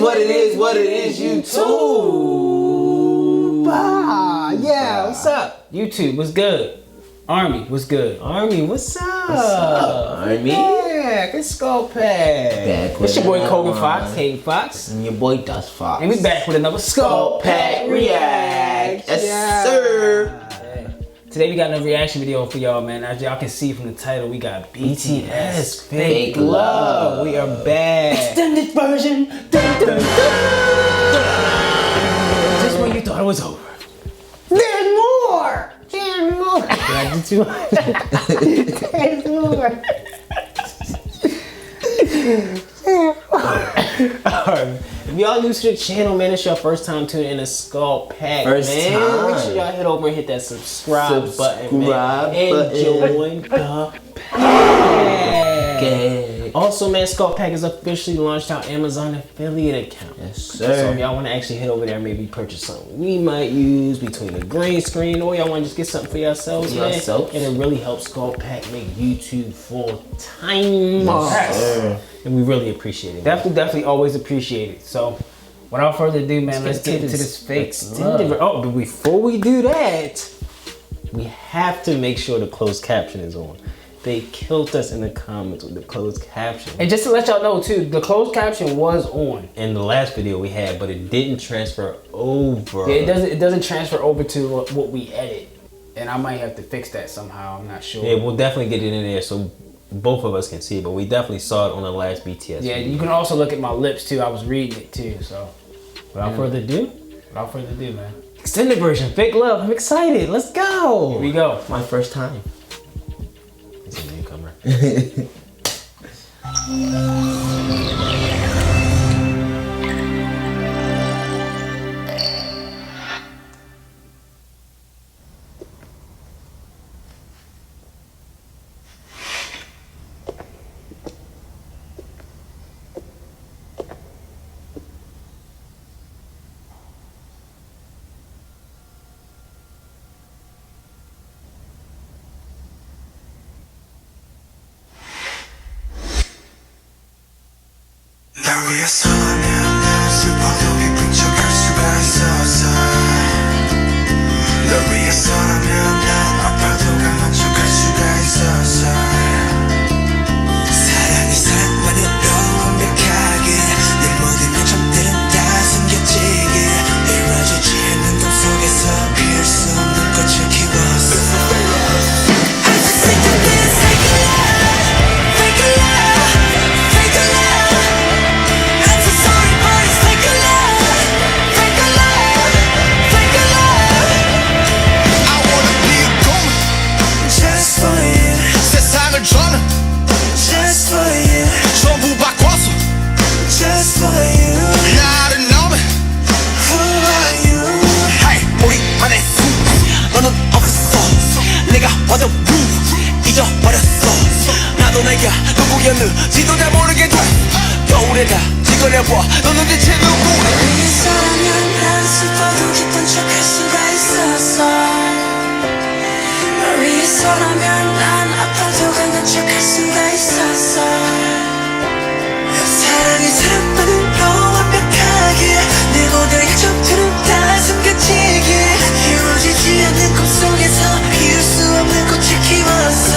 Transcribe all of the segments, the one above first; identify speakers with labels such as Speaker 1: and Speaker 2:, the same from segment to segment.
Speaker 1: what it is, YouTube.
Speaker 2: Yeah, what's up? YouTube, what's good? Army, what's good? Army, what's up?
Speaker 1: What's up, Army?
Speaker 2: Yeah, it's SkulkPack. It's your boy Kogan Fox, Hayden Fox.
Speaker 1: And your boy Dust Fox.
Speaker 2: And we back with another SkulkPack
Speaker 1: React. Yes, sir.
Speaker 2: Today we got another reaction video for y'all, man. As y'all can see from the title, we got BTS Fake Love. We are back.
Speaker 1: Extended version. Dun, dun, dun.
Speaker 2: Just when you thought it was over.
Speaker 1: There's more.
Speaker 2: Did I do too much? There's more. Alright, if y'all new to the channel, man, it's your first time tuning in to SkulkPack,
Speaker 1: First
Speaker 2: man.
Speaker 1: time.
Speaker 2: Make sure y'all head over and hit that subscribe button, man, and join the pack.
Speaker 1: Okay.
Speaker 2: Also, man, SkulkPack is officially launched our Amazon affiliate account.
Speaker 1: Yes, sir.
Speaker 2: So if y'all want to actually head over there and maybe purchase something we might use between the green screen, or y'all want to just get something for yourselves, man, and it really helps SkulkPack make YouTube full time.
Speaker 1: Yes, sir.
Speaker 2: And we really appreciate it. Definitely always appreciate it. So, without further ado, man, let's get into this fake extended. Oh, but before we do that, we have to make sure the closed caption is on. They killed us in the comments with the closed caption. And just to let y'all know too, the closed caption was on in the last video we had, but it didn't transfer over. Yeah, it doesn't transfer over to what we edit. And I might have to fix that somehow, I'm not sure. Yeah, we'll definitely get it in there so both of us can see it, but we definitely saw it on the last BTS video. You can also look at my lips too. I was reading it too, so without further ado, man. Extended version, Fake Love. I'm excited. Let's go. Here we go.
Speaker 1: My first time.
Speaker 2: It's a newcomer.
Speaker 3: 날 위해서라면 난 슬퍼도 기쁜 척할 수가 있었어 널 위해서라면 난 아파도 강한 척할 수가 있었어 사랑이 사랑만으로 완벽하게 내 모든 감정들은 다 숨겨지게 이루어지지 않는 꿈 속에서 피울 수 없는 꽃을 키웠어 지도 잘 모르게 돼 겨울에 다 지거려봐 너는 대체 누구래 위해서라면 난 슬퍼도 기쁜 척할 수가 있었어 널 위해서라면 난 아파도 강한 척할 수가 있었어 사랑이 사랑만으로 완벽하게 내 모든 약점들은 다 숨겨지게 이루어지지 않는 꿈 속에서 피울 수 없는 꽃을 키웠어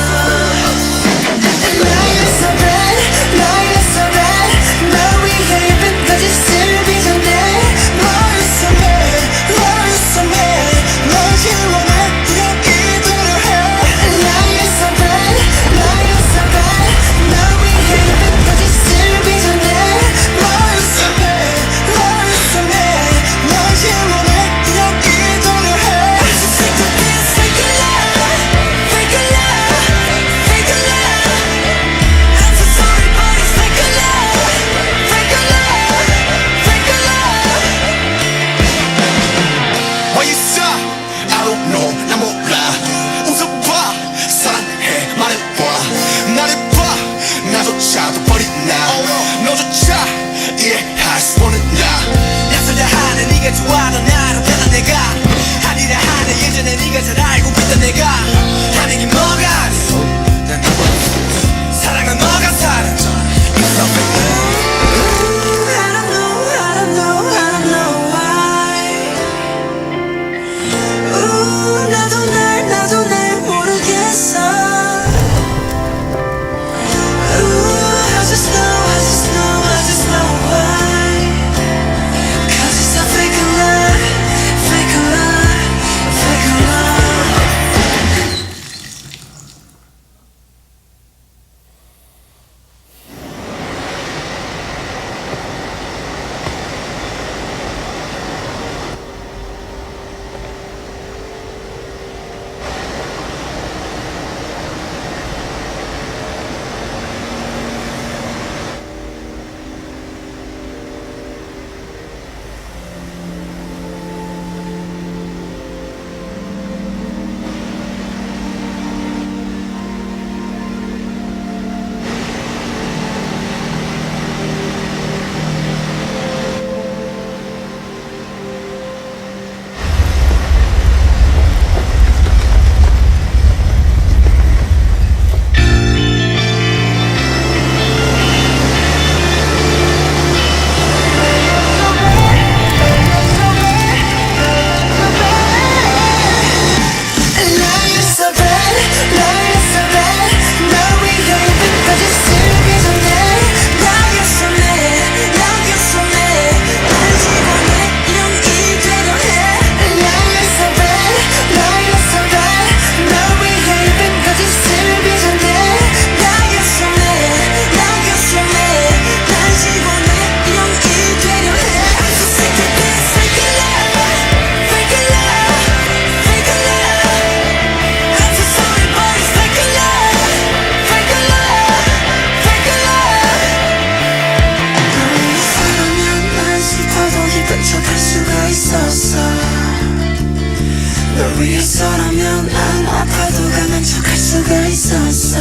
Speaker 3: 위해서라면 안 아파도 강한 척할 수가 있었어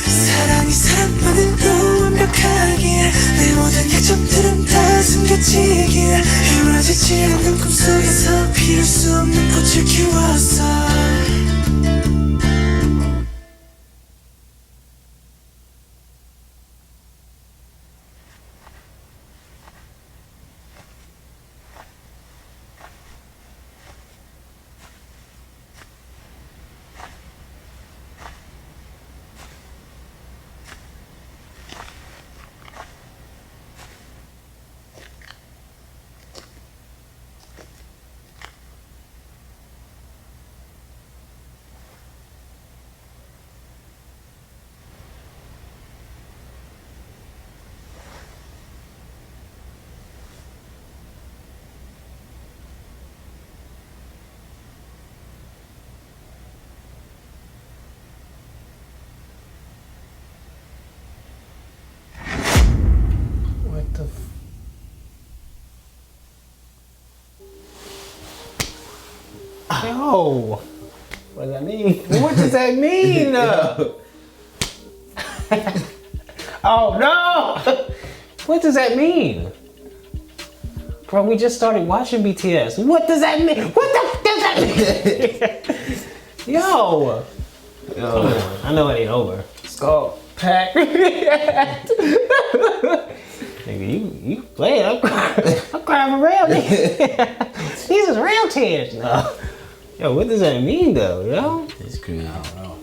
Speaker 3: 사랑이 사람만으로 완벽하기에 내 모든 약점들은 다 숨겨지기에 이루어지지 않는 꿈속에서 피울 수 없는 꽃을 키웠어
Speaker 2: What the Yo, what does that mean? What does that mean? Oh no! What does that mean? Bro, we just started watching BTS. What does that mean? What the f does that mean? Yo! Come on. I know it ain't over. SkulkPack REACTS. Nigga, you play it. I'm crying for real, nigga. These is real tears. No. Yo, what does that mean though, yo?
Speaker 1: It's crazy.
Speaker 2: I don't know.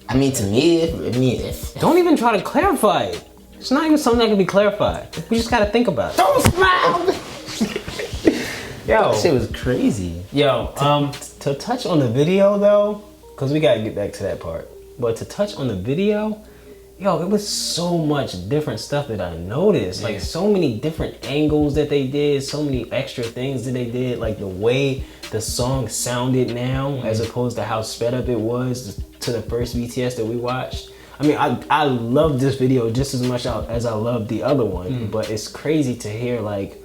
Speaker 1: I mean, to me, if
Speaker 2: Don't even try to clarify it. It's not even something that can be clarified. We just gotta think about it. Don't smile! Yo.
Speaker 1: that shit was crazy.
Speaker 2: Yo, to touch on the video though, because we gotta get back to that part. But to touch on the video, yo, it was so much different stuff that I noticed. Like so many different angles that they did, so many extra things that they did, like the way the song sounded now as opposed to how sped up it was to the first BTS that we watched. I mean, I love this video just as much as I love the other one, but it's crazy to hear like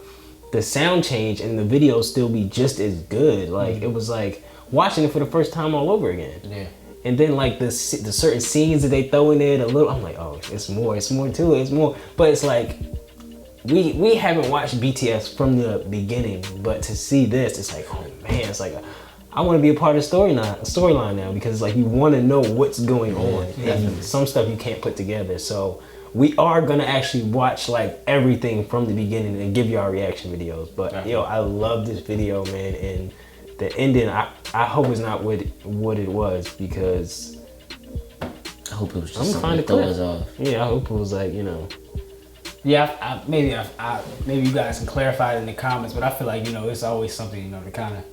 Speaker 2: the sound change and the video still be just as good. Like it was like watching it for the first time all over again.
Speaker 1: Yeah.
Speaker 2: And then like the certain scenes that they throw in there, a little, I'm like, oh, it's more to it, it's more. But it's like, we haven't watched BTS from the beginning, but to see this, it's like, oh man, it's like, I want to be a part of the storyline now because it's like you want to know what's going on. And some stuff you can't put together. So we are gonna actually watch like everything from the beginning and give you our reaction videos. But yo, I love this video, man, and the ending, I hope it's not what it was because
Speaker 1: I hope it was just
Speaker 2: I'm
Speaker 1: something to throw us off.
Speaker 2: Yeah, I hope it was like, you know. Yeah, maybe you guys can clarify it in the comments, but I feel like, you know, it's always something, you know, to kind of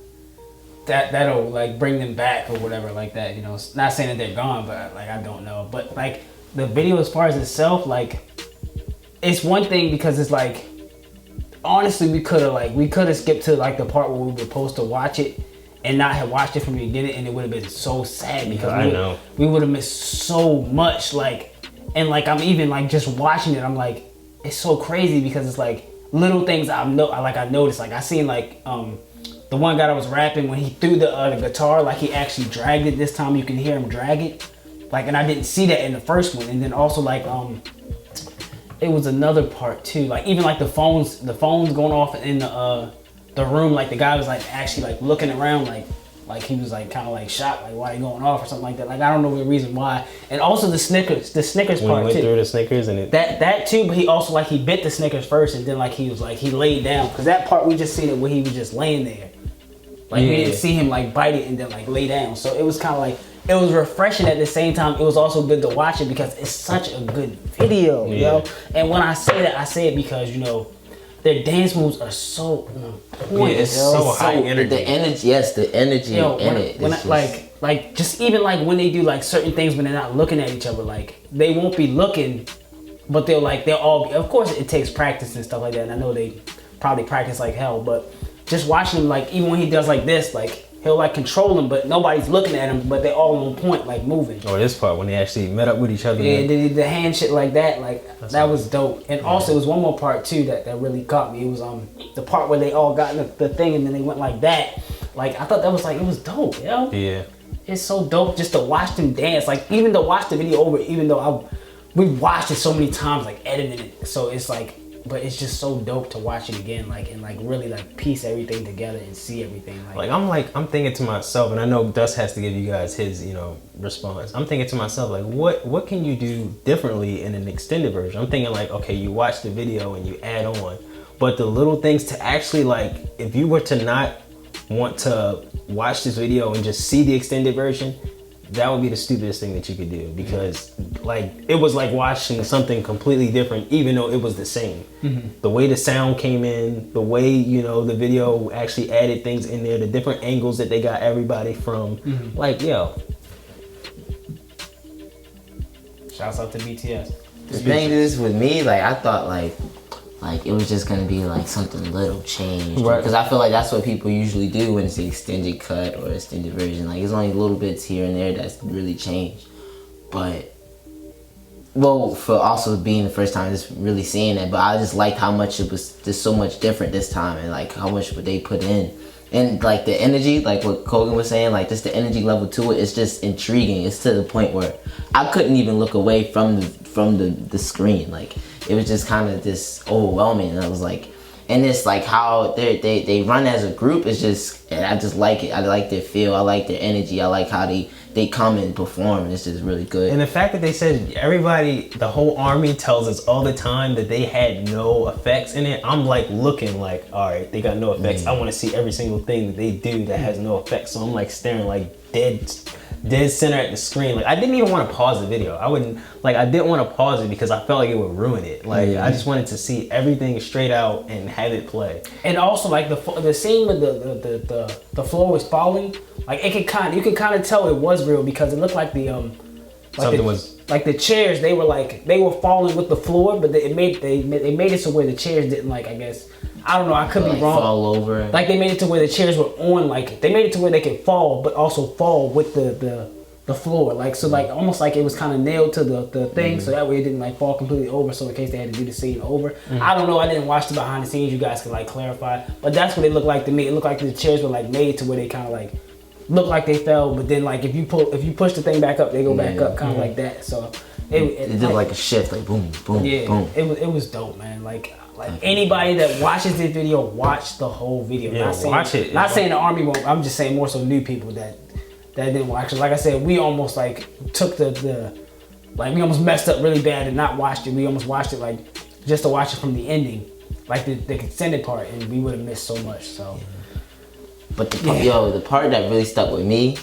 Speaker 2: that'll like bring them back or whatever like that, you know. It's not saying that they're gone, but like I don't know. But like the video as far as itself, like it's one thing because it's like honestly we could have skipped to like the part where we were supposed to watch it and not have watched it from the beginning, and it would have been so sad because we would have missed so much. Like, and like I'm even like just watching it, I'm like, it's so crazy because it's like little things I noticed. Like I seen like the one guy that was rapping when he threw the guitar, like he actually dragged it this time. You can hear him drag it, like, and I didn't see that in the first one. And then also like it was another part too, like even like the phones going off in the room, like the guy was like actually like looking around like he was like kind of like shocked, like why they going off or something like that. Like I don't know the reason why. And also the Snickers
Speaker 1: When
Speaker 2: part
Speaker 1: he went
Speaker 2: too.
Speaker 1: through the Snickers and it
Speaker 2: That too, but he also like he bit the Snickers first, and then like he was like he laid down, because that part we just seen it where he was just laying there. Like we didn't see him like bite it and then like lay down. So it was kind of like, it was refreshing at the same time. It was also good to watch it because it's such a good video, you know? And when I say that, I say it because, you know, their dance moves are so on point.
Speaker 1: it's so high energy. The energy in it.
Speaker 2: When like just even like when they do like certain things when they're not looking at each other, like they won't be looking, but they'll all be, of course it takes practice and stuff like that, and I know they probably practice like hell, but just watching him, like even when he does like this, like he'll like control them, but nobody's looking at him, but they're all on point, like moving.
Speaker 1: Or this part when they actually met up with each other.
Speaker 2: Yeah, the hand shit like that, like that was dope. And also, it was one more part too that really caught me. It was the part where they all got in the thing and then they went like that. Like I thought that was like, it was dope, yo.
Speaker 4: Yeah.
Speaker 2: It's so dope just to watch them dance. Like even to watch the video over, even though we watched it so many times, like editing it. So it's like, but it's just so dope to watch it again, like and like really like piece everything together and see everything. I'm thinking to myself, and I know Dust has to give you guys his, you know, response. I'm thinking to myself, like, what can you do differently in an extended version? I'm thinking like, okay, you watch the video and you add on, but the little things to actually like, if you were to not want to watch this video and just see the extended version, that would be the stupidest thing that you could do, because like it was like watching something completely different even though it was the same. The way the sound came in, the way, you know, the video actually added things in there, the different angles that they got everybody from. Like, yo, shouts out to BTS.
Speaker 1: The thing is with me, like I thought like it was just gonna be like something little changed,
Speaker 4: right?
Speaker 1: Because I feel like that's what people usually do when it's an extended cut or extended version. Like it's only little bits here and there that's really changed. But well, for also being the first time just really seeing it, but I just liked how much it was just so much different this time, and like how much they put in, and like the energy, like what Kogan was saying, like just the energy level to it. It's just intriguing. It's to the point where I couldn't even look away from the screen. Like it was just kind of just overwhelming, and I was like, and it's like how they run as a group. It's just, and I just like it. I like their feel. I like their energy. I like how they come and perform. And it's just really good.
Speaker 4: And the fact that they said everybody, the whole army tells us all the time that they had no effects in it. I'm like looking like, all right, they got no effects. I want to see every single thing that they do that has no effects. So I'm like staring like dead center at the screen. Like I didn't even want to pause the video. I didn't want to pause it because I felt like it would ruin it. Like I just wanted to see everything straight out and have it play.
Speaker 2: And also like the scene with the floor was falling, like you could kind of tell it was real, because it looked like the chairs, they were falling with the floor, but they made it so where the chairs didn't, like, I guess, I don't know, I could be wrong.
Speaker 1: Fall over.
Speaker 2: Like they made it to where the chairs were on, like they made it to where they could fall, but also fall with the floor. Like so, like almost like it was kind of nailed to the thing, so that way it didn't like fall completely over. So in case they had to do the scene over, I don't know. I didn't watch the behind the scenes. You guys could like clarify, but that's what it looked like to me. It looked like the chairs were like made to where they kind of like looked like they fell, but then like if you push the thing back up, they go back up, kind of like that. So it
Speaker 1: did like a shift, like boom, boom, boom.
Speaker 2: It was dope, man. Like anybody that watches this video, watch the whole video.
Speaker 4: Yeah, watch it.
Speaker 2: Not saying the army won't. I'm just saying more so new people that didn't watch it. Like I said, we almost like took we almost messed up really bad and not watched it. We almost watched it like just to watch it from the ending, like the extended part, and we would have missed so much. So,
Speaker 1: but the part that really stuck with me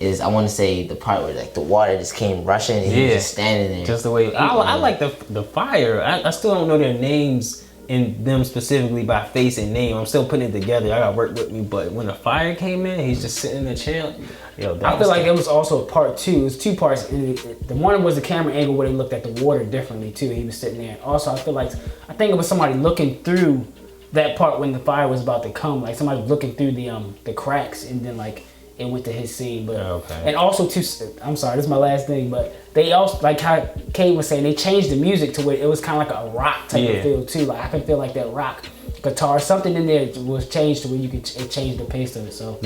Speaker 1: is, I want to say, the part where like the water just came rushing and he was just standing there.
Speaker 4: Just the way I like the fire. I still don't know their names and them specifically by face and name. I'm still putting it together. I got work with me, but when the fire came in, he's just sitting in the chair. Yo,
Speaker 2: I feel like it was also part two. It was two parts. The one was the camera angle where they looked at the water differently too. He was sitting there. And also, I think it was somebody looking through that part when the fire was about to come. Like somebody was looking through the cracks, and then like it went to his scene. But and also too, I'm sorry, this is my last thing, but they also, like how Kate was saying, they changed the music to where it was kind of like a rock type of feel too. Like I can feel like that rock guitar, something in there was changed to where you could change the pace of it. So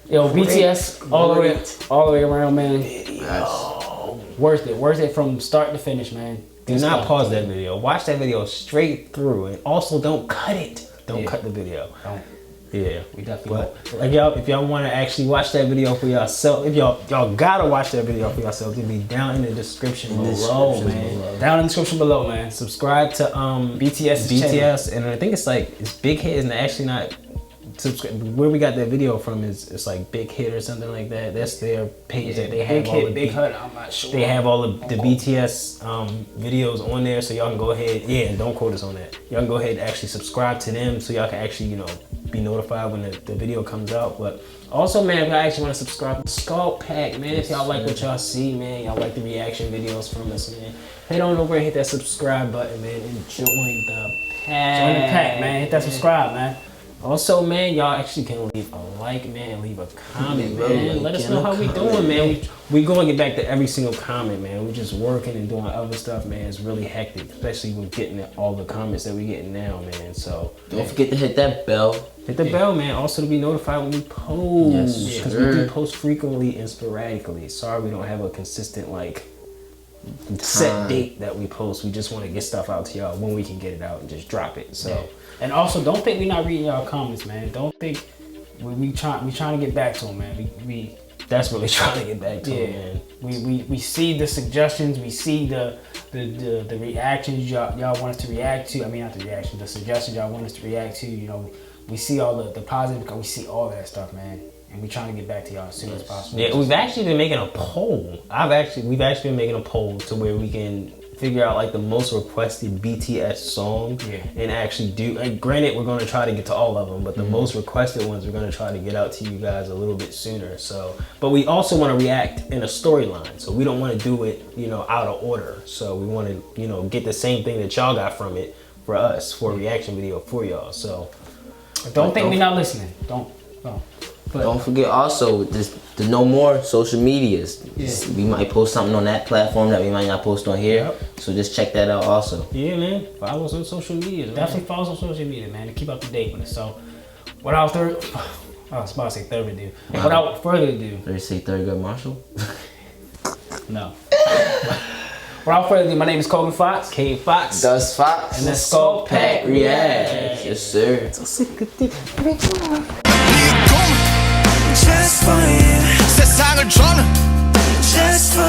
Speaker 2: yo, BTS all the way around, man. Worth it from start to finish, man.
Speaker 4: Do not pause that video. Watch that video straight through, and also don't cut it. Don't cut the video.
Speaker 2: Don't.
Speaker 4: Yeah,
Speaker 2: we definitely
Speaker 4: but like y'all, if y'all want to actually watch that video for yourself, if y'all gotta watch that video for yourself, it'll be down in the description below, man.
Speaker 2: Down in the description below, man.
Speaker 4: Subscribe to BTS channel. And I think it's Big Hit, and actually not subscribe. Where we got that video from is it's like Big Hit or something like that. That's their page that they have.
Speaker 2: Big Hit. I'm not sure.
Speaker 4: They have all of the BTS videos on there, so y'all can go ahead. Yeah, don't quote us on that. Y'all can go ahead and actually subscribe to them, so y'all can actually be notified when the video comes out. But also, man, if y'all actually want to subscribe to SkulkPack, man, if y'all like what y'all see, man, y'all like the reaction videos from us, man, head on over and hit that subscribe button, man, and join the pack.
Speaker 2: Join the pack, man. Hit that subscribe, man.
Speaker 4: Also, man, y'all actually can leave a like, man, leave a comment, man. Let us know how we doing, man. We going to get back to every single comment, man. We're just working and doing other stuff, man. It's really hectic, especially with getting all the comments that we're getting now, man. So
Speaker 1: don't forget to hit that bell.
Speaker 4: Hit the bell, man. Also to be notified when we post.
Speaker 1: Yes,
Speaker 4: because we do post frequently and sporadically. Sorry we don't have a consistent, like, set date that we post. We just want to get stuff out to y'all when we can get it out and just drop it. So.
Speaker 2: And also, don't think we're not reading y'all comments, man. Don't think we trying to get back to them, man. We
Speaker 4: that's really trying to get back to them, man.
Speaker 2: We see the suggestions, we see the reactions y'all want us to react to. I mean, not the reactions, the suggestions y'all want us to react to. You know, we see all the positive, we see all that stuff, man. And we're trying to get back to y'all as soon as possible.
Speaker 4: Yeah, we've actually been making a poll. We've actually been making a poll to where we can figure out like the most requested BTS song and actually do, like, granted we're going to try to get to all of them, but the most requested ones we're going to try to get out to you guys a little bit sooner. So, but we also want to react in a storyline, so we don't want to do it, you know, out of order. So we want to, you know, get the same thing that y'all got from it for us for a reaction video for y'all. So
Speaker 2: don't think we're not listening. But
Speaker 1: don't forget also the no more social medias. We might post something on that platform that we might not post on here. So just check that out also.
Speaker 4: Yeah, man. Follow us on social media.
Speaker 2: Definitely follow us on social media, man, to keep up to date with us. So without I was about to say third ado. Without further ado.
Speaker 1: Did you say Thurgood Marshall?
Speaker 2: No. Without further ado, my name is Kogan Fox.
Speaker 4: K Fox.
Speaker 1: Dust Fox.
Speaker 2: And that's SkulkPack
Speaker 1: Reacts. Yes, sir.
Speaker 3: Just for you. 세상을 저는 just for